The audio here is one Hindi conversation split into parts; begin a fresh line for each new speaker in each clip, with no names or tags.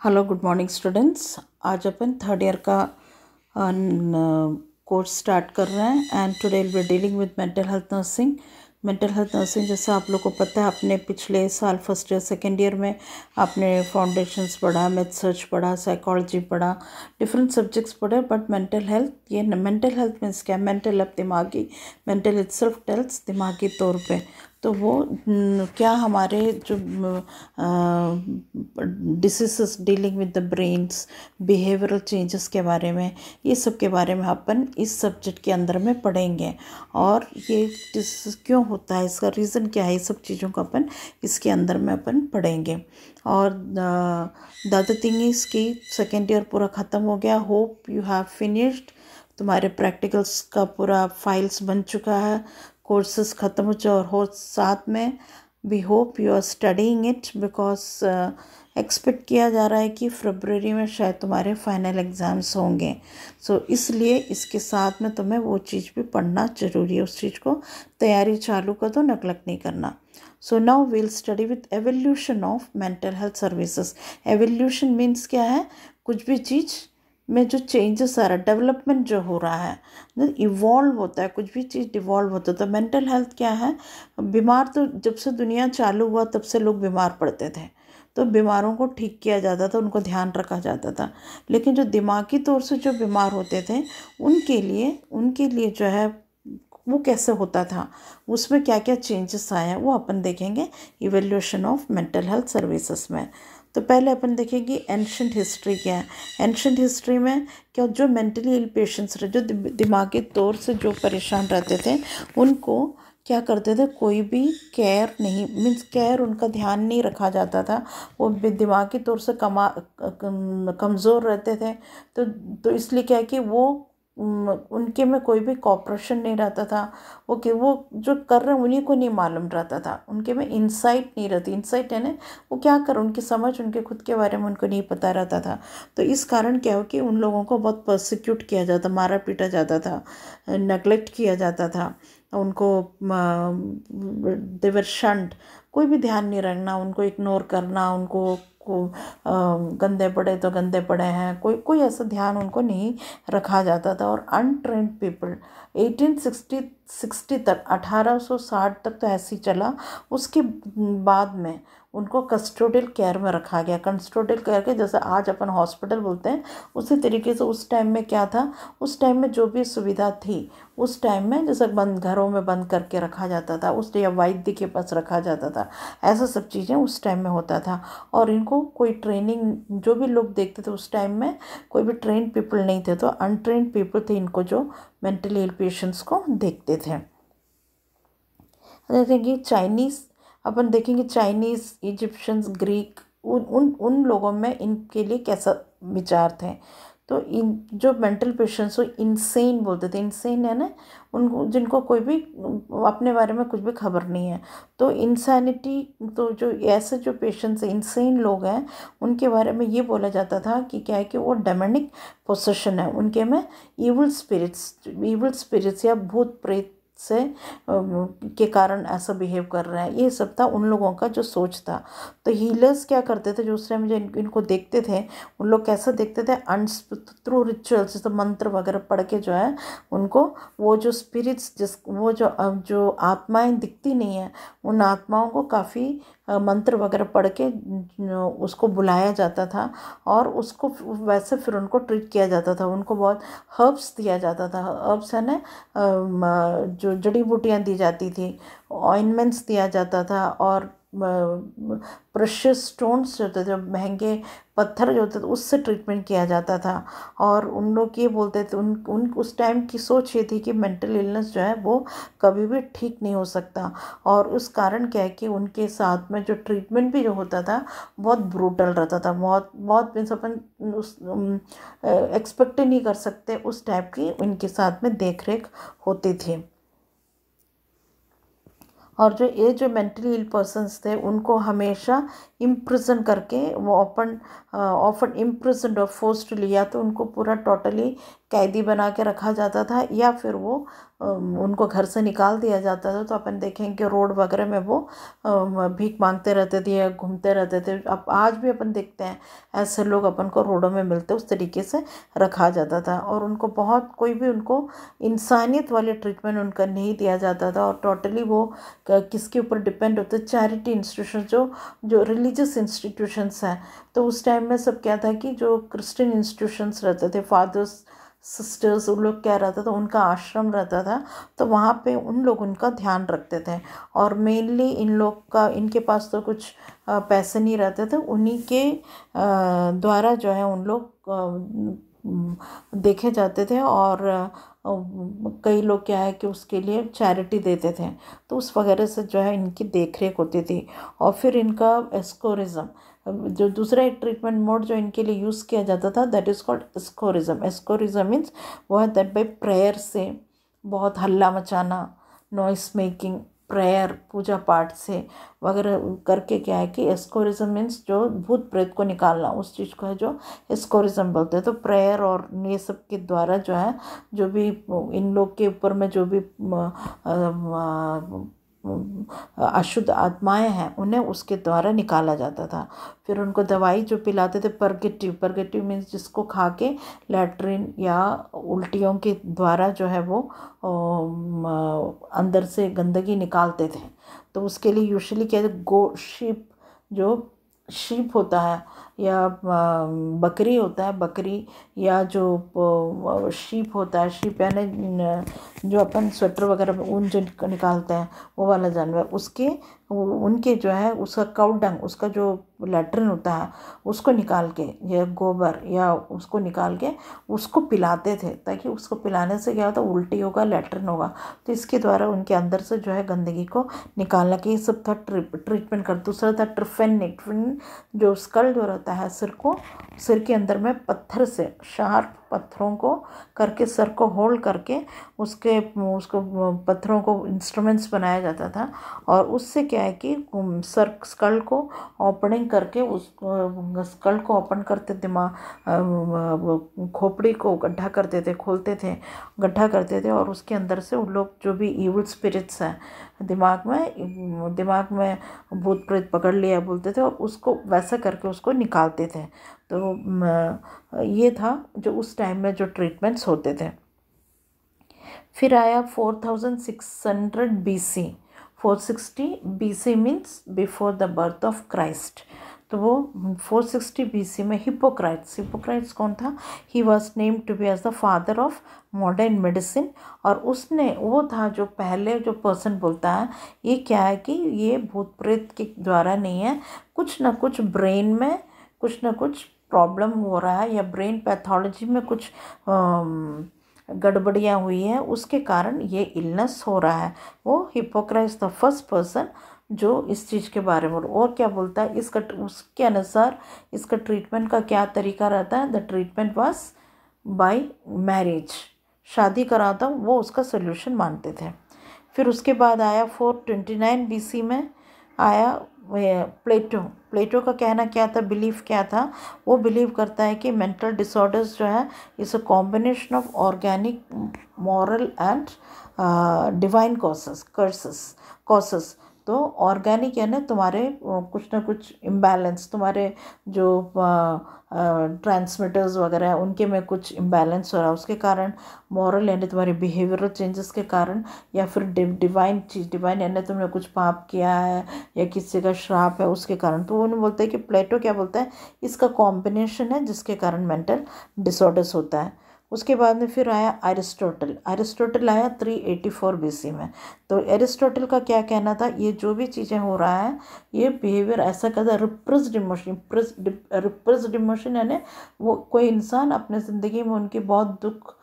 Hello good morning students. आज अपन थर्ड ईयर का कोर्स स्टार्ट कर रहे हैं and today will be dealing with mental health nursing. Mental health nursing जैसा आप लोग को पता है, आपने पिछले साल फर्स्ट ईयर सेकेंड ईयर में आपने फाउंडेशंस पढ़ा, मैथ सर्च पढ़ा, साइकोलॉजी पढ़ा, डिफरेंट सब्जेक्ट्स पढ़े। बट मेंटल हेल्थ मीन्स क्या? मेंटल अब दिमागी, मेंटल इटसेल्फ टेल्स दिमागी तौर पे। तो वो क्या हमारे जो diseases dealing with the brains, behavioural changes के बारे में, ये सब के बारे में अपन इस सब्जेक्ट के अंदर में पढ़ेंगे। और ये डिसीज क्यों होता है, इसका रीज़न क्या है, ये सब चीज़ों को अपन इसके अंदर में अपन पढ़ेंगे। और द अदर थिंग इज़ कि सेकेंड ईयर पूरा ख़त्म हो गया। Hope you have finished. तुम्हारे प्रैक्टिकल्स का पूरा फाइल्स बन चुका है, कोर्सेज ख़त्म हो चुका, और हो साथ में we hope you are studying it because expect किया जा रहा है कि फरवरी में शायद तुम्हारे फाइनल एग्ज़ाम्स होंगे। सो इसलिए इसके साथ में तुम्हें वो चीज़ भी पढ़ना ज़रूरी है, उस चीज़ को तैयारी चालू कर दो, नेगलेक्ट नहीं करना। So now we'll study with evolution of mental health services. Evolution means क्या है? कुछ भी चीज़ में जो चेंजेस आ रहा है, डेवलपमेंट जो हो रहा है, इवॉल्व होता है, कुछ भी चीज़ डिवॉल्व होता है। तो मेंटल हेल्थ क्या है? बीमार तो जब से दुनिया चालू हुआ तब से लोग बीमार पड़ते थे, तो बीमारों को ठीक किया जाता था, उनको ध्यान रखा जाता था। लेकिन जो दिमागी तौर से जो बीमार होते थे उनके लिए जो है वो कैसे होता था, उसमें क्या क्या चेंजेस आए हैं, वो अपन देखेंगे evolution of mental health services में। तो पहले अपन देखेंगे एंशंट हिस्ट्री क्या है। एंशंट हिस्ट्री में क्या, जो मेंटली इल पेशेंट्स रहे, जो दिमागी तौर से जो परेशान रहते थे, उनको क्या करते थे, कोई भी केयर नहीं, मीन्स केयर, उनका ध्यान नहीं रखा जाता था। वो दिमागी तौर से कमज़ोर रहते थे। तो इसलिए क्या है कि वो उनके में कोई भी कॉपरेशन नहीं रहता था। वो जो कर रहे हैं उन्हीं को नहीं मालूम रहता था, उनके में इंसाइट नहीं रहती। इंसाइट है ना, वो क्या कर, उनकी समझ, उनके खुद के बारे में उनको नहीं पता रहता था। तो इस कारण क्या हो कि उन लोगों को बहुत परसिक्यूट किया जाता, मारा पीटा जाता था, नेगलेक्ट किया जाता था उनको। देवर शंट, कोई भी ध्यान नहीं रखना, उनको इग्नोर करना, उनको गंदे पड़े तो गंदे पड़े हैं, कोई कोई ऐसा ध्यान उनको नहीं रखा जाता था। और अनट्रेंड पीपल 1860 तक, 1860 तक तो ऐसे ही चला। उसके बाद में उनको कस्टोडियल केयर में रखा गया। कस्टोडियल केयर के जैसे आज अपन हॉस्पिटल बोलते हैं, उसी तरीके से उस टाइम में क्या था, उस टाइम में जो भी सुविधा थी उस टाइम में, जैसे घरों में बंद करके रखा जाता था, उस या वैद्य के पास रखा जाता था, ऐसा सब चीज़ें उस टाइम में होता था। और इनको कोई ट्रेनिंग, जो भी लोग देखते थे उस टाइम में कोई भी ट्रेन पीपल नहीं थे, तो अनट्रेंड पीपल थे इनको जो मेंटली इल पेशेंट्स को देखते थे। देखेंगे चाइनीज़, अपन देखेंगे चाइनीज़, इजिप्शियंस, ग्रीक, उन उन उन लोगों में इनके लिए कैसा विचार थे। तो इन जो मेंटल पेशेंट्स को इंसेन बोलते थे। इंसेन है ना, उनको जिनको कोई भी अपने बारे में कुछ भी खबर नहीं है। तो इंसैनिटी, तो जो ऐसे जो पेशेंट्स इंसेन लोग हैं, उनके बारे में ये बोला जाता था कि क्या है कि वो डेमोनिक पोसेशन है, उनके में इविल स्पिरिट्स या भूत प्रेत से के कारण ऐसा बिहेव कर रहे हैं। ये सब था उन लोगों का जो सोच था। तो हीलर्स क्या करते थे, जो उस टाइम जो इनको देखते थे, उन लोग कैसे देखते थे, थ्रू रिचुअल्स, तो मंत्र वगैरह पढ़ के जो है उनको वो जो स्पिरिट्स, वो जो आत्माएं दिखती नहीं है, उन आत्माओं को काफ़ी मंत्र वगैरह पढ़ के उसको बुलाया जाता था, और उसको वैसे फिर उनको ट्रीट किया जाता था। उनको बहुत हर्ब्स दिया जाता था। हर्ब्स है ना, जो जड़ी बूटियाँ दी जाती थी, ऑइंटमेंट्स दिया जाता था, और प्रेशियस स्टोन्स जो होते थे, महंगे पत्थर जो होते थे, उससे ट्रीटमेंट किया जाता था। और उन लोग ये बोलते थे, उन उस टाइम की सोच ये थी कि मेंटल इलनेस जो है वो कभी भी ठीक नहीं हो सकता। और उस कारण क्या है कि उनके साथ में जो ट्रीटमेंट भी जो होता था बहुत ब्रूटल रहता था, बहुत बहुत मीन्स अपन उस एक्सपेक्ट ही नहीं कर सकते उस टाइप की उनके साथ में देख रेख होती थी। और जो मेंटली इल पर्सन्स थे उनको हमेशा इम्प्रिजन करके, वो ऑफन इम्प्रिजन और फोर्स्डली, या तो उनको पूरा टोटली कैदी बना के रखा जाता था या फिर वो उनको घर से निकाल दिया जाता था। तो अपन देखेंगे कि रोड वगैरह में वो भीख मांगते रहते थे या घूमते रहते थे। अब आज भी अपन देखते हैं ऐसे लोग अपन को रोडों में मिलते, उस तरीके से रखा जाता था। और उनको बहुत कोई भी उनको इंसानियत वाले ट्रीटमेंट उनका नहीं दिया जाता था। और टोटली वो किसके ऊपर डिपेंड होते, चैरिटी इंस्टीट्यूशन, जो रिलीजियस इंस्टीट्यूशंस हैं। तो उस टाइम में सब क्या था कि जो क्रिश्चियन इंस्टीट्यूशंस रहते थे, फादर्स सिस्टर्स, उन लोग क्या रहता था, उनका आश्रम रहता था। तो वहाँ पे उन लोग उनका ध्यान रखते थे। और मेनली इन लोग का, इनके पास तो कुछ पैसे नहीं रहते थे, उन्हीं के द्वारा जो है उन लोग देखे जाते थे। और कई लोग क्या है कि उसके लिए चैरिटी देते थे। तो उस वगैरह से जो है इनकी देख रेख होती थी। और फिर इनका एस्कोरिज्म, जो दूसरा एक ट्रीटमेंट मोड जो इनके लिए यूज़ किया जाता था, दैट इज़ कॉल्ड एस्कोरिज्म। एस्कोरिज्म मीन्स वो है दैट बाई प्रेयर से, बहुत हल्ला मचाना, नॉइस मेकिंग, प्रेयर, पूजा पाठ से वगैरह करके क्या है कि एस्कोरिज्म मीन्स जो भूत प्रेत को निकालना, उस चीज़ को है जो एस्कोरिज्म बोलते हैं। तो प्रेयर और ये सब के द्वारा जो है, जो भी इन लोग के ऊपर में जो भी अशुद्ध आत्माएं हैं, उन्हें उसके द्वारा निकाला जाता था। फिर उनको दवाई जो पिलाते थे, परगेटिव मीन्स जिसको खा के लैट्रिन या उल्टियों के द्वारा जो है वो अंदर से गंदगी निकालते थे। तो उसके लिए यूजुअली क्या है, शीप, जो शीप होता है या बकरी होता है, बकरी या जो शीप होता है, शीप यानी जो अपन स्वेटर वगैरह में ऊन जो निकालते हैं, वो वाला जानवर, उनके जो है उसका काउ डंग, उसका जो लैट्रिन होता है, उसको निकाल के, या गोबर या उसको निकाल के उसको पिलाते थे, ताकि उसको पिलाने से क्या होता, उल्टी होगा, लैट्रिन होगा। तो इसके द्वारा उनके अंदर से जो है गंदगी को निकालना, कि ये सब था ट्रीटमेंट कर। दूसरा था ट्रिफेन, जो स्कल जो रहता है, सिर के अंदर में पत्थर से, शार्प पत्थरों को करके, सर को होल्ड करके उसको पत्थरों को इंस्ट्रूमेंट्स बनाया जाता था। और उससे क्या है कि स्कल को ओपनिंग करके, उसको स्कल को ओपन करते, दिमाग खोपड़ी को गड्ढा करते थे, खोलते थे, गड्ढा करते थे। और उसके अंदर से उन लोग जो भी इविल स्पिरिट्स हैं, दिमाग में भूत प्रेत पकड़ लिया बोलते थे, और उसको वैसा करके उसको निकालते थे। तो ये था जो उस टाइम में जो ट्रीटमेंट्स होते थे। फिर आया 4600 BC। 460 BC means before the birth of Christ. तो वो 460 BC में हिप्पोक्राइट्स कौन था? He was named to be as the father of modern medicine. और वो था जो पहले जो पर्सन बोलता है, ये क्या है कि ये भूत प्रेत के द्वारा नहीं है, कुछ ना कुछ ब्रेन में कुछ ना कुछ प्रॉब्लम हो रहा है, या ब्रेन पैथोलॉजी में कुछ गड़बड़ियाँ हुई है, उसके कारण ये इलनेस हो रहा है। वो हिप्पोक्राइट्स द फर्स्ट पर्सन जो इस चीज़ के बारे में, और क्या बोलता है उसके अनुसार इसका ट्रीटमेंट का क्या तरीका रहता है? The treatment was by marriage, शादी कराता वो उसका सोल्यूशन मानते थे। फिर उसके बाद आया 429 BC में आया प्लेटो का कहना क्या था, बिलीफ क्या था? वो बिलीव करता है कि मेंटल डिसऑर्डर्स जो है, इस a combination of organic, moral and divine causes. तो ऑर्गेनिक यानी तुम्हारे कुछ ना कुछ इम्बैलेंस, तुम्हारे जो ट्रांसमिटर्स वगैरह हैं उनके में कुछ इम्बैलेंस हो रहा है, उसके कारण। मॉरल यानी तुम्हारे बिहेवियरल चेंजेस के कारण, या फिर डिवाइन यानी तुमने कुछ पाप किया है या किसी का श्राप है, उसके कारण। तो उन्होंने बोलते हैं कि प्लेटो क्या बोलता है, इसका कॉम्बिनेशन है जिसके कारण मेंटल डिसऑर्डर्स होता है। उसके बाद में फिर आया एरिस्टोटल आया 384 BC में। तो एरिस्टोटल का क्या कहना था, ये जो भी चीज़ें हो रहा है, ये बिहेवियर ऐसा कहता, रिप्रेस्ड इमोशन यानी वो कोई इंसान अपने ज़िंदगी में उनकी बहुत दुख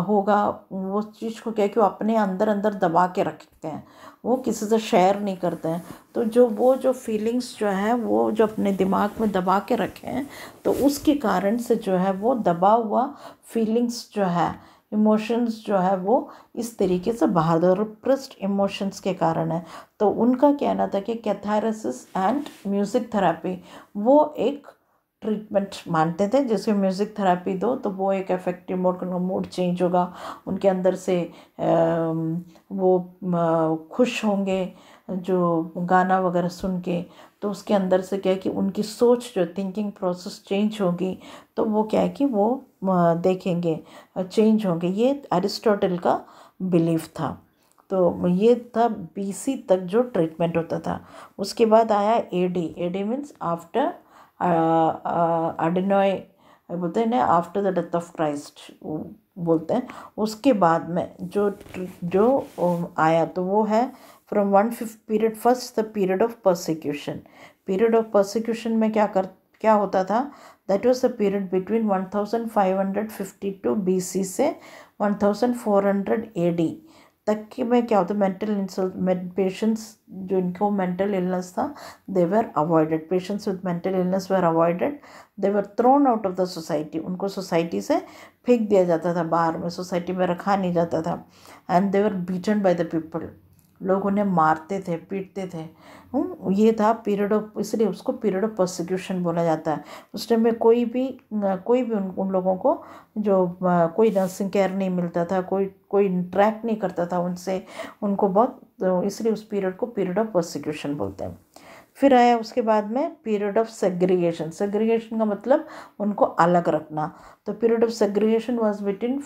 होगा, वो चीज़ को क्या कि वो अपने अंदर दबा के रखते हैं, वो किसी से शेयर नहीं करते हैं। तो जो फीलिंग्स जो है, वो जो अपने दिमाग में दबा के रखे हैं, तो उसके कारण से जो है वो दबा हुआ फीलिंग्स जो है, इमोशंस जो है, वो इस तरीके से बाहर रिप्रेस्ड इमोशंस के कारण है। तो उनका कहना था कि कैथारसिस एंड म्यूज़िक थेरेपी वो एक ट्रीटमेंट मानते थे, जैसे म्यूज़िक थेरेपी दो तो वो एक इफेक्टिव मोड, उनका मूड चेंज होगा, उनके अंदर से वो खुश होंगे जो गाना वगैरह सुन के, तो उसके अंदर से क्या है कि उनकी सोच जो थिंकिंग प्रोसेस चेंज होगी, तो वो क्या है कि वो देखेंगे चेंज होंगे। ये अरिस्टोटल का बिलीफ था। तो ये था BC तक जो ट्रीटमेंट होता था। उसके बाद आया AD मीन्स आफ्टर अडेनॉय बोलते हैं ना, after the death of Christ बोलते हैं। उसके बाद में जो आया तो वो है from 1/5 period, first the period of persecution. Period of persecution में क्या होता था, that was the period between 1552 BC से 1400 AD तक के में क्या होता है, मेंटल पेशेंट्स जो इनको मेंटल इलनेस था, they were avoided, patients with mental illness were avoided, they were thrown out of the society, उनको सोसाइटी से फेंक दिया जाता था, बाहर में सोसाइटी में रखा नहीं जाता था। And they were beaten by the people, लोग उन्हें मारते थे, पीटते थे। ये था पीरियड ऑफ, इसलिए उसको पीरियड ऑफ परसिक्यूशन बोला जाता है। उस टाइम में कोई भी उन लोगों को जो कोई नर्सिंग केयर नहीं मिलता था, कोई इंटरेक्ट नहीं करता था उनसे, उनको बहुत, तो इसलिए उस पीरियड को पीरियड ऑफ परसिक्यूशन बोलते हैं। फिर आया उसके बाद में पीरियड ऑफ सेग्रीगेशन। सेग्रीगेशन का मतलब उनको अलग रखना। तो period of segregation was between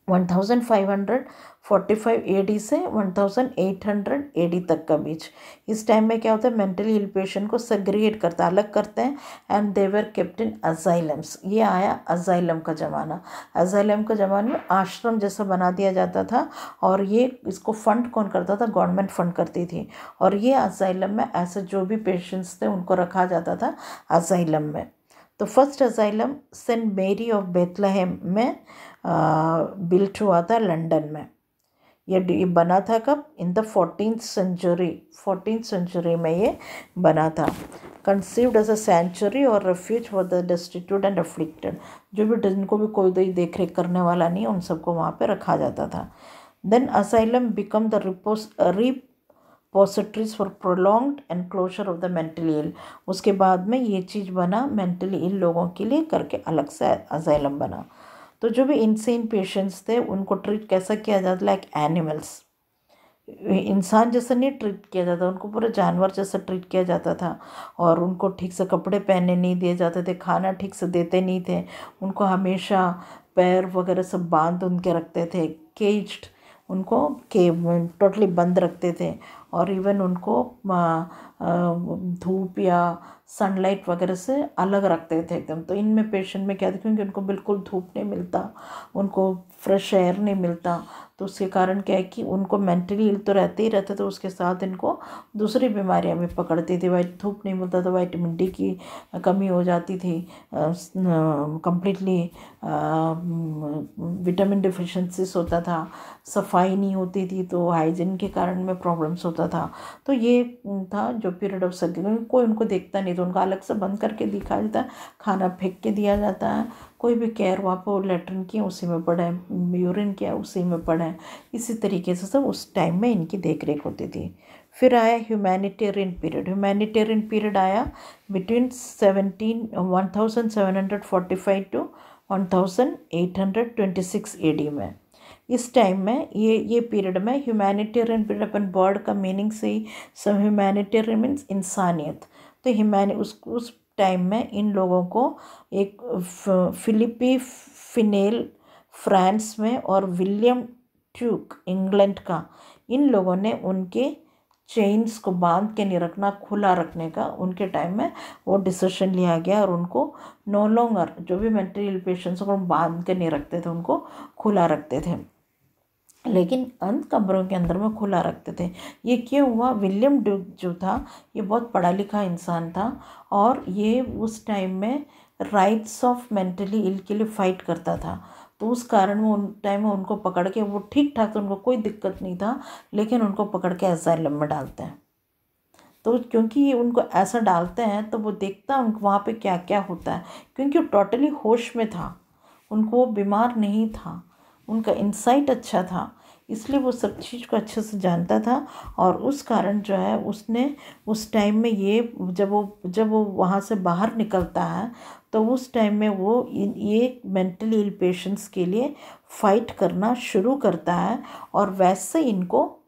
1545 AD से 1800 AD तक का बीच। इस टाइम में क्या होता है, मेंटली इल पेशेंट को सेग्रीगेट करता, अलग करते हैं, and they were kept in अजाइलम्स। ये आया अजाइलम का ज़माना। अजाइलम का ज़माने में आश्रम जैसा बना दिया जाता था, और ये इसको फंड कौन करता था, गवर्नमेंट फंड करती थी। और ये अजाइलम में ऐसे जो भी पेशेंट्स थे उनको रखा जाता था अजाइलम में। तो फर्स्ट अजाइलम सेंट मेरी ऑफ बेथलेहेम में बिल्ट हुआ था, लंदन में। ये बना था कब, इन द 14th सेंचुरी में ये बना था। कंसीव्ड एज अ सेंचुरी और refuge for the destitute and afflicted, जो भी जिनको भी कोई देख रेख करने वाला नहीं, उन सबको वहाँ पे रखा जाता था। Then asylum become the repositories for prolonged enclosure of the mentally ill. उसके बाद में ये चीज़ बना मेंटली इल लोगों के लिए करके, अलग से असाइलम बना। तो जो भी इंसेन पेशेंट्स थे उनको ट्रीट कैसा किया जाता, लाइक एनिमल्स, इंसान जैसा नहीं ट्रीट किया जाता, उनको पूरा जानवर जैसा ट्रीट किया जाता था। और उनको ठीक से कपड़े पहनने नहीं दिए जाते थे, खाना ठीक से देते नहीं थे, उनको हमेशा पैर वगैरह सब बांध उनके रखते थे, केज्ड, उनको टोटली बंद रखते थे। और इवन उनको धूप या सनलाइट वगैरह से अलग रखते थे एकदम। तो इनमें पेशेंट में क्या था, क्योंकि उनको बिल्कुल धूप नहीं मिलता, उनको फ्रेश एयर नहीं मिलता, तो उसके कारण क्या है कि उनको मेंटली इल तो रहते ही रहते थे, उसके साथ इनको दूसरी बीमारियां भी पकड़ती थी। धूप नहीं मिलता तो विटामिन D की कमी हो जाती थी, कम्प्लीटली विटामिन डिफिशेंसीज होता था, सफाई नहीं होती थी, तो हाइजीन के कारण में प्रॉब्लम्स होता था। तो ये था जो पीरियड ऑफ सर्दी। कोई उनको देखता नहीं, तो उनको अलग से बंद करके दिखाया जाता है, खाना फेंक के दिया जाता है, कोई भी केयर, वहाँ पर लेटरिन किया उसी में पड़ा है, यूरिन किया उसी में पड़ा है, इसी तरीके से सब उस टाइम में इनकी देख रेख होती थी। फिर आया ह्यूमैनिटेरियन पीरियड। ह्यूमैनिटेरियन पीरियड आया बिटवीन 1745 टू 1826 AD में। इस टाइम में ये पीरियड में ह्यूमैनिटेरियन पीरियड, अपन वर्ड का मीनिंग से ही, सब ह्यूमैनिटेरियन मीन्स इंसानियत। तो उस टाइम में इन लोगों को एक फिलिपी फिनेल फ्रांस में और विलियम ट्यूक इंग्लैंड का, इन लोगों ने उनके चेन्स को बांध के नहीं रखना, खुला रखने का उनके टाइम में वो डिसीजन लिया गया। और उनको नो लॉन्गर, जो भी मेंटली इल पेशेंट्स को बांध के नहीं रखते थे, उनको खुला रखते थे, लेकिन अंत कमरों के अंदर में खुला रखते थे। ये क्यों हुआ, विलियम ड्यूक जो था ये बहुत पढ़ा लिखा इंसान था, और ये उस टाइम में राइट्स ऑफ मेंटली इल के लिए फ़ाइट करता था। तो उस कारण वो उन टाइम में उनको पकड़ के, वो ठीक ठाक तो उनको कोई दिक्कत नहीं था, लेकिन उनको पकड़ के असाइलम में डालते हैं। तो क्योंकि ये उनको ऐसा डालते हैं तो वो देखता है उनको वहाँ पे क्या क्या होता है, क्योंकि वो टोटली होश में था, उनको वो बीमार नहीं था, उनका इंसाइट अच्छा था, इसलिए वो सब चीज़ को अच्छे से जानता था। और उस कारण जो है उसने उस टाइम में ये जब वो वहाँ से बाहर निकलता है तो उस टाइम में वो ये मेंटली इल पेशेंट्स के लिए फ़ाइट करना शुरू करता है और वैसे इनको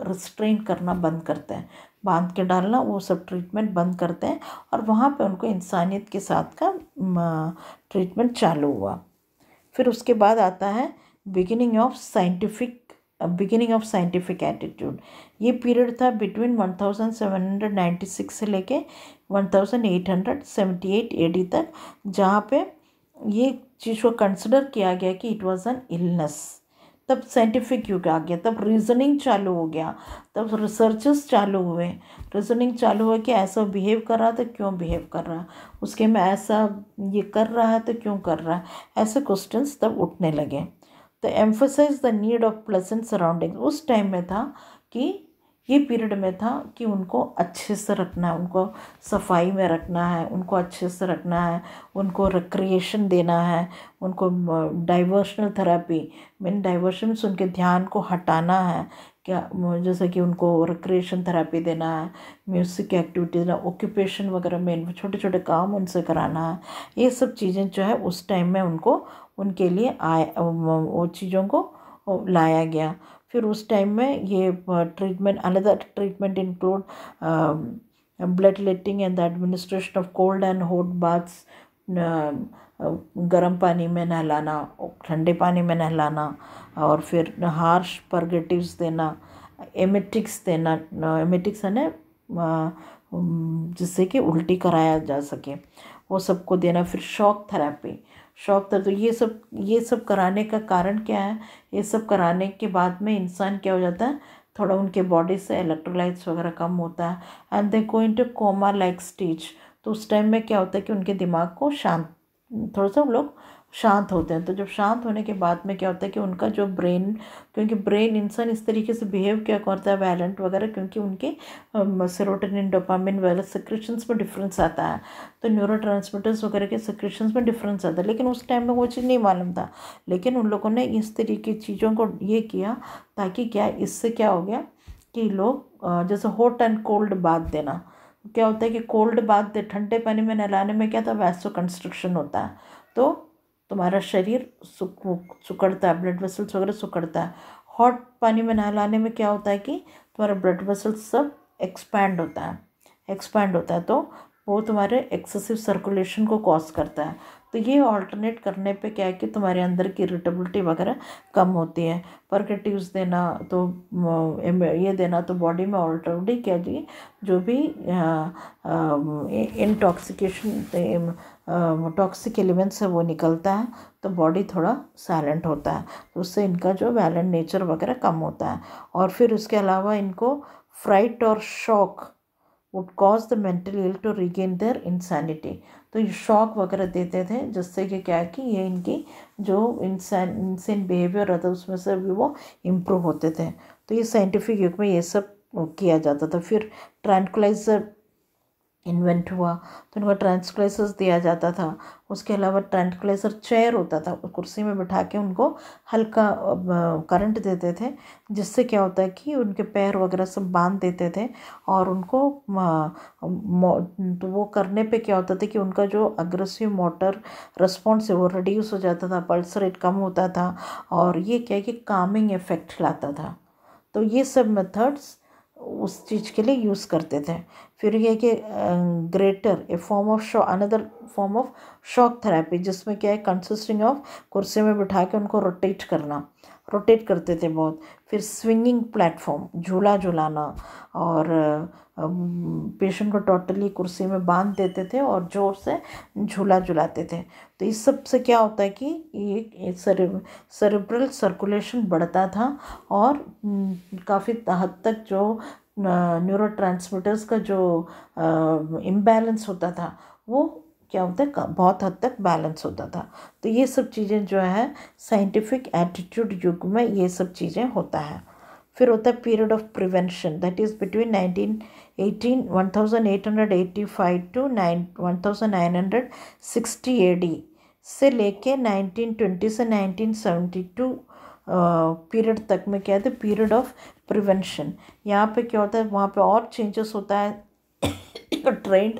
रिस्ट्रेन करना बंद करते हैं, बांध के डालना, वो सब ट्रीटमेंट बंद करते हैं और वहाँ पे उनको इंसानियत के साथ का ट्रीटमेंट चालू हुआ। फिर उसके बाद आता है बिगिनिंग ऑफ साइंटिफिक एटीट्यूड। ये पीरियड था बिटवीन 1796 से लेके 1878 एडी तक, जहाँ पे ये चीज़ को कंसिडर किया गया कि इट वाज एन इलनेस। तब साइंटिफिक युग आ गया, तब रीजनिंग चालू हो गया, तब रिसर्चेस चालू हुए, रीजनिंग चालू हुआ कि ऐसा बिहेव कर रहा था क्यों बिहेव कर रहा है, उसके में ऐसा ये कर रहा है तो क्यों कर रहा है, ऐसे क्वेश्चंस तब उठने लगे। तो emphasize the need of pleasant surrounding उस टाइम में था कि ये पीरियड में था कि उनको अच्छे से रखना है, उनको सफाई में रखना है, उनको अच्छे से रखना है, उनको रिक्रिएशन देना है, उनको डाइवर्शनल थेरेपी मीन डाइवर्शन से उनके ध्यान को हटाना है क्या, जैसे कि उनको रिक्रिएशन थेरेपी देना है, म्यूज़िक एक्टिविटीज देना, ऑक्यूपेशन वगैरह में छोटे छोटे काम उनसे कराना है। ये सब चीज़ें जो है उस टाइम में उनको उनके लिए वो चीज़ों को लाया गया। फिर उस टाइम में ये treatment, another treatment include blood letting and the administration of cold and hot baths, गर्म पानी में नहलाना, ठंडे पानी में नहलाना, और फिर हार्श परगेटिव्स देना, एमेटिक्स देना, एमेटिक्स है ना जिससे कि उल्टी कराया जा सके, वो सबको देना। फिर शॉक थेरेपी, तो ये सब कराने का कारण क्या है, ये सब कराने के बाद में इंसान क्या हो जाता है, थोड़ा उनके बॉडी से इलेक्ट्रोलाइट्स वगैरह कम होता है and they go into coma like stage. तो उस टाइम में क्या होता है कि उनके दिमाग को थोड़ा सा लोग शांत होते हैं। तो जब शांत होने के बाद में क्या होता है कि उनका जो ब्रेन, क्योंकि ब्रेन इंसान इस तरीके से बिहेव क्या करता है वायलेंट वगैरह, क्योंकि उनके सेरोटोनिन डोपामिन वाले सिक्रेशंस में डिफरेंस आता है, तो न्यूरोट्रांसमीटर्स वगैरह के सिक्रेशंस में डिफरेंस आता है। लेकिन उस टाइम में वो चीज़ नहीं मालूम था, लेकिन उन लोगों ने इस तरीके की चीज़ों को ये किया ताकि क्या, इससे क्या हो गया कि लोग जैसे हॉट एंड कोल्ड बाथ देना, क्या होता है कि कोल्ड बाथ ठंडे पानी में नहलाने में क्या था, वैसो कंस्ट्रक्शन होता है, तो तुम्हारा शरीर सिकुड़ता है, ब्लड वेसल्स वगैरह सिकुड़ता है। हॉट पानी में नहलाने में क्या होता है कि तुम्हारा ब्लड वेसल्स सब एक्सपैंड होता है, तो वो तुम्हारे एक्सेसिव सर्कुलेशन को कॉज करता है। तो ये ऑल्टरनेट करने पे क्या है कि तुम्हारे अंदर की इरिटेबिलिटी वगैरह कम होती है। परगेटिव्स देना, तो ये देना तो बॉडी में ऑल्टरनेटली क्या जी जो भी इंटॉक्सिकेशन टॉक्सिक एलिमेंट्स है वो निकलता है, तो बॉडी थोड़ा साइलेंट होता है, तो उससे इनका जो वायलेंट नेचर वगैरह कम होता है। और फिर उसके अलावा इनको फ्राइट और shock would cause the mentally ill to regain their insanity। तो ये शॉक वगैरह देते थे जिससे कि क्या है कि ये इनकी जो इंसान बिहेवियर रहता है उसमें से भी वो इम्प्रूव होते थे। तो ये साइंटिफिक युग में ये सब किया जाता था। फिर ट्रैंक्विलाइजर इन्वेंट हुआ, तो उनको ट्रैंक्विलाइजर्स दिया जाता था। उसके अलावा ट्रैंक्विलाइजर चेयर होता था, कुर्सी में बिठा के उनको हल्का करंट देते थे, जिससे क्या होता है कि उनके पैर वगैरह सब बांध देते थे, और उनको तो वो करने पे क्या होता था कि उनका जो अग्रेसिव मोटर रिस्पॉन्स है वो रिड्यूस हो जाता था, पल्स रेट कम होता था, और ये क्या है कि कामिंग इफेक्ट लाता था। तो ये सब मेथड्स उस चीज़ के लिए यूज़ करते थे। फिर ये कि greater another form of shock therapy, जिसमें क्या है कंसिस्टिंग ऑफ कुर्सी में बिठा के उनको रोटेट करते थे बहुत। फिर स्विंगिंग प्लेटफॉर्म, झूला झुलाना, और पेशेंट को टोटली कुर्सी में बांध देते थे और ज़ोर से झूला झुलाते थे। तो इस सब से क्या होता है कि ये सेरेब्रल सर्कुलेशन बढ़ता था, और काफ़ी हद तक जो न्यूरोट्रांसमीटर्स का जो इम्बैलेंस होता था वो क्या होता है बहुत हद तक बैलेंस होता था। तो ये सब चीज़ें जो है साइंटिफिक एटीट्यूड युग में ये सब चीज़ें होता है। फिर होता है period of prevention, that is between 1885 to 1960 AD से लेके 1920 से 1972 पीरियड तक में क्या है, पीरियड ऑफ प्रिवेंशन। यहाँ पे क्या होता है, वहाँ पे और चेंजेस होता है। ट्रेंड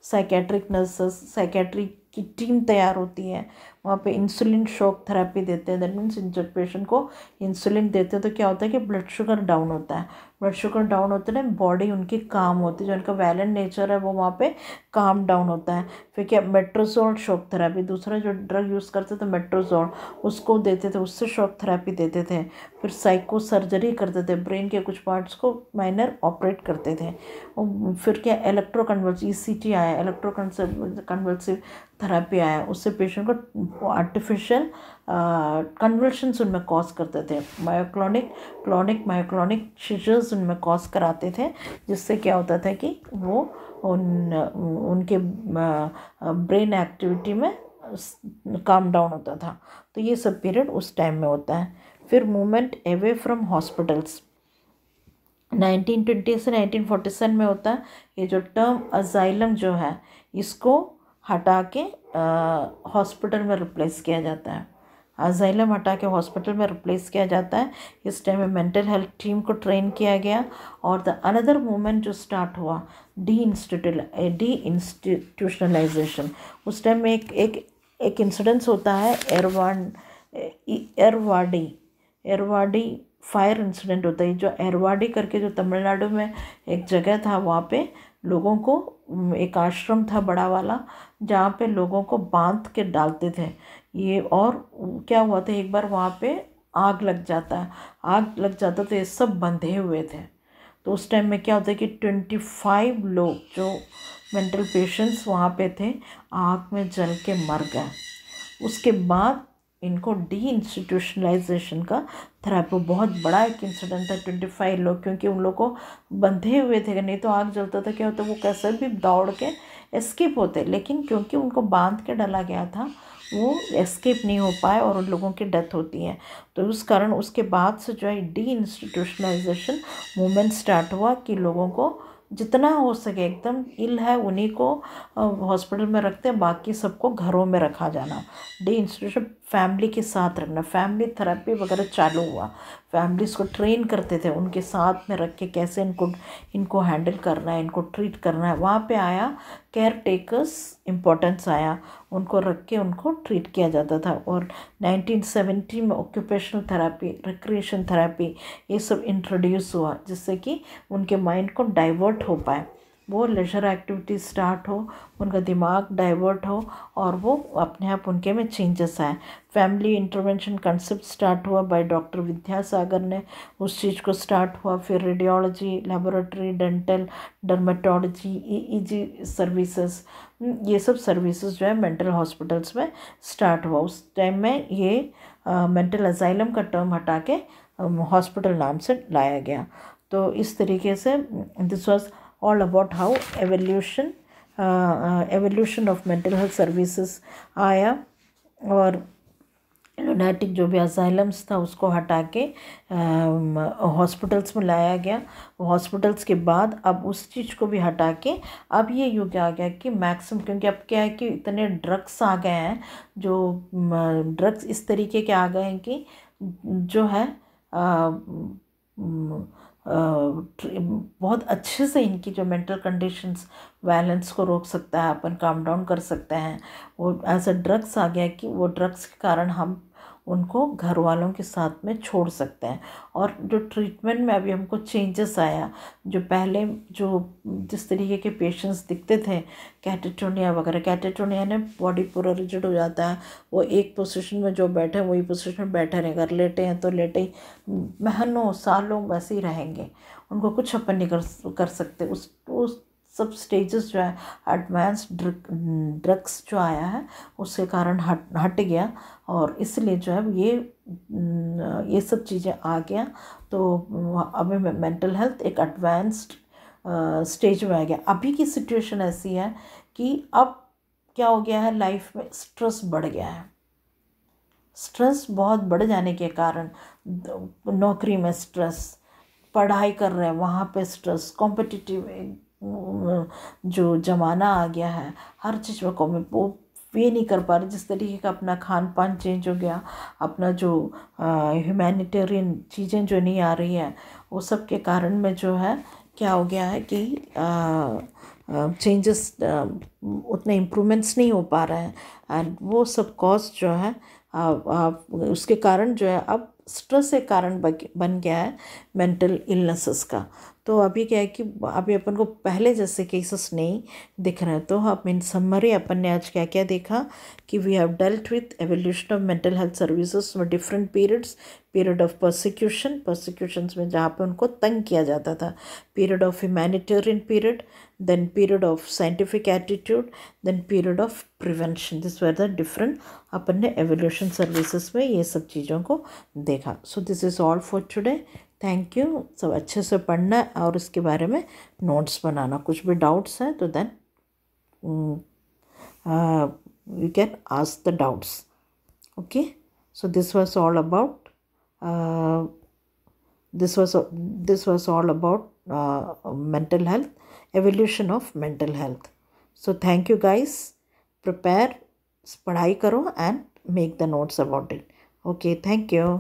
साइकेट्रिक नर्सेस, साइकेट्री की टीम तैयार होती है। वहाँ पे इंसुलिन शॉक थेरेपी देते हैं। दैट मीन्स जब पेशेंट को इंसुलिन देते हैं तो क्या होता है कि ब्लड शुगर डाउन होता है। ब्लड शुगर डाउन होता है ना, बॉडी उनकी काम होती है, जो उनका वैलेंट नेचर है वो वहाँ पे काम डाउन होता है। फिर क्या, मेट्रोजोल शॉक थेरेपी, दूसरा जो ड्रग यूज़ करते थे मेट्रोजोल, उसको देते थे, उससे शॉक थेरेपी देते थे। फिर साइको सर्जरी करते थे, ब्रेन के कुछ पार्ट्स को माइनर ऑपरेट करते थे। फिर क्या, इलेक्ट्रोकन्वल्सिव, ECT आया, इलेक्ट्रो कन्वल्सिव थेरेपी आया, उससे पेशेंट को आर्टिफिशियल कन्वल्शंस उनमें कॉज करते थे। क्लॉनिक मायोक्लॉनिक सीजर्स उनमें कॉज कराते थे, जिससे क्या होता था कि वो उनके ब्रेन एक्टिविटी में काम डाउन होता था। तो ये सब पीरियड उस टाइम में होता है। फिर मूवमेंट अवे फ्रॉम हॉस्पिटल्स 1920 से 1947 में होता है। ये जो टर्म अजाइलम जो है, इसको हटा के हॉस्पिटल में रिप्लेस किया जाता है। अजाइलम हटा के हॉस्पिटल में रिप्लेस किया जाता है। इस टाइम में मेंटल हेल्थ टीम को ट्रेन किया गया। और द अनदर मूवमेंट जो स्टार्ट हुआ, डी इंस्टीट्यूशनलाइजेशन। उस टाइम में एक इंसिडेंस होता है, एरवाडी फायर इंसिडेंट होता है। जो एरवाडी करके जो तमिलनाडु में एक जगह था, वहाँ पे लोगों को, एक आश्रम था बड़ा वाला, जहाँ पे लोगों को बांध के डालते थे ये। और क्या हुआ था, एक बार वहाँ पे आग लग जाता तो ये सब बंधे हुए थे। तो उस टाइम में क्या होता है कि 25 लोग जो मेंटल पेशेंट्स वहाँ पे थे, आग में जल के मर गए। उसके बाद इनको डी इंस्टीट्यूशनलाइजेशन का थेरेपी, बहुत बड़ा एक इंसिडेंट था। 25 लोग, क्योंकि उन लोग को बंधे हुए थे, नहीं तो आग जलता था क्या होता, वो कैसे भी दौड़ के एस्केप होते, लेकिन क्योंकि उनको बांध के डाला गया था, वो एस्केप नहीं हो पाए और उन लोगों की डेथ होती है। तो उस कारण उसके बाद से जो है डी इंस्टीट्यूशनलाइजेशन मूवमेंट स्टार्ट हुआ कि लोगों को जितना हो सके, एकदम इल है उन्हीं को हॉस्पिटल में रखते हैं, बाकी सबको घरों में रखा जाना। डी इंस्टीट्यूशन, फैमिली के साथ रखना, फैमिली थेरेपी वगैरह चालू हुआ। फैमिलीज़ को ट्रेन करते थे, उनके साथ में रख के कैसे इनको हैंडल करना है, इनको ट्रीट करना है। वहाँ पे आया केयर टेकर्स इम्पोर्टेंस आया, उनको रख के उनको ट्रीट किया जाता था। और 1970 में ऑक्यूपेशनल थेरेपी, रिक्रिएशन थेरेपी, ये सब इंट्रोड्यूस हुआ, जिससे कि उनके माइंड को डाइवर्ट हो पाए, वो लेजर एक्टिविटी स्टार्ट हो, उनका दिमाग डाइवर्ट हो और वो अपने आप उनके में चेंजेस आए। फैमिली इंटरवेंशन कंसेप्ट स्टार्ट हुआ बाय डॉक्टर विद्यासागर ने, उस चीज़ को स्टार्ट हुआ। फिर radiology, laboratory, dental, dermatology, EEG services, ये सब सर्विसेज जो है मेंटल हॉस्पिटल्स में स्टार्ट हुआ। उस टाइम में ये मेंटल अजाइलम का टर्म हटा के हॉस्पिटल नाम से लाया गया। तो इस तरीके से this was all about how evolution of mental health services आया। और लुनैटिक जो भी असाइलम्स था उसको हटा के हॉस्पिटल्स में लाया गया। हॉस्पिटल्स के बाद अब उस चीज़ को भी हटा के अब ये युग आ गया कि मैक्सिमम, क्योंकि अब क्या है कि इतने ड्रग्स आ गए हैं, जो ड्रग्स इस तरीके के आ गए हैं कि जो है बहुत अच्छे से इनकी जो मेंटल कंडीशंस, वायलेंस को रोक सकता है, अपन काम डाउन कर सकते हैं। वो एज अ ड्रग्स आ गया कि वो ड्रग्स के कारण हम उनको घर वालों के साथ में छोड़ सकते हैं। और जो ट्रीटमेंट में अभी हमको चेंजेस आया, जो पहले जो जिस तरीके के पेशेंट्स दिखते थे, कैटेटोनिया वगैरह, कैटेटोनिया ने बॉडी पूरा रिजिड हो जाता है, वो एक पोजीशन में जो बैठे वही पोजीशन में बैठे रहेंगे, अगर लेटे हैं तो लेटे ही महीनों सालों वैसे ही रहेंगे, उनको कुछ अपन नहीं कर सकते। उस सब स्टेजेस जो है एडवांस्ड ड्रग्स जो आया है उसके कारण हट गया, और इसलिए जो है ये सब चीज़ें आ गया। तो अभी मेंटल हेल्थ एक एडवांस्ड स्टेज में आ गया। अभी की सिचुएशन ऐसी है कि अब क्या हो गया है, लाइफ में स्ट्रेस बढ़ गया है। स्ट्रेस बहुत बढ़ जाने के कारण नौकरी में स्ट्रेस, पढ़ाई कर रहे हैं वहाँ पे स्ट्रेस, कॉम्पिटिटिव जो ज़माना आ गया है, हर चीज़ में वो ये नहीं कर पा रहे, जिस तरीके का अपना खान पान चेंज हो गया, अपना जो ह्यूमैनिटेरियन चीज़ें जो नहीं आ रही हैं, वो सब के कारण में जो है क्या हो गया है कि चेंजेस उतने इम्प्रूवमेंट्स नहीं हो पा रहे हैं। एंड वो सब कॉज जो है उसके कारण जो है अब स्ट्रेस एक कारण बन गया है मेंटल इलनेसेस का। तो अभी क्या है कि अभी अपन को पहले जैसे केसेस नहीं दिख रहे हैं। तो हम इन समरी अपन ने आज क्या क्या देखा कि we have dealt with evolution of mental health services में different periods. Period of persecutions में जहाँ पे उनको तंग किया जाता था, period of humanitarian period, then period of scientific attitude, then period of prevention. This were the different अपन ने evolution services में ये सब चीज़ों को देखा. So this is all for today. Thank you. सब अच्छे से पढ़ना और इसके बारे में नोट्स बनाना. कुछ भी डाउट्स हैं तो then you can ask the doubts. Okay, so this was all about this was all about mental health, evolution of mental health. So thank you guys. Prepare, पढ़ाई करो and make the notes about it. Okay, thank you.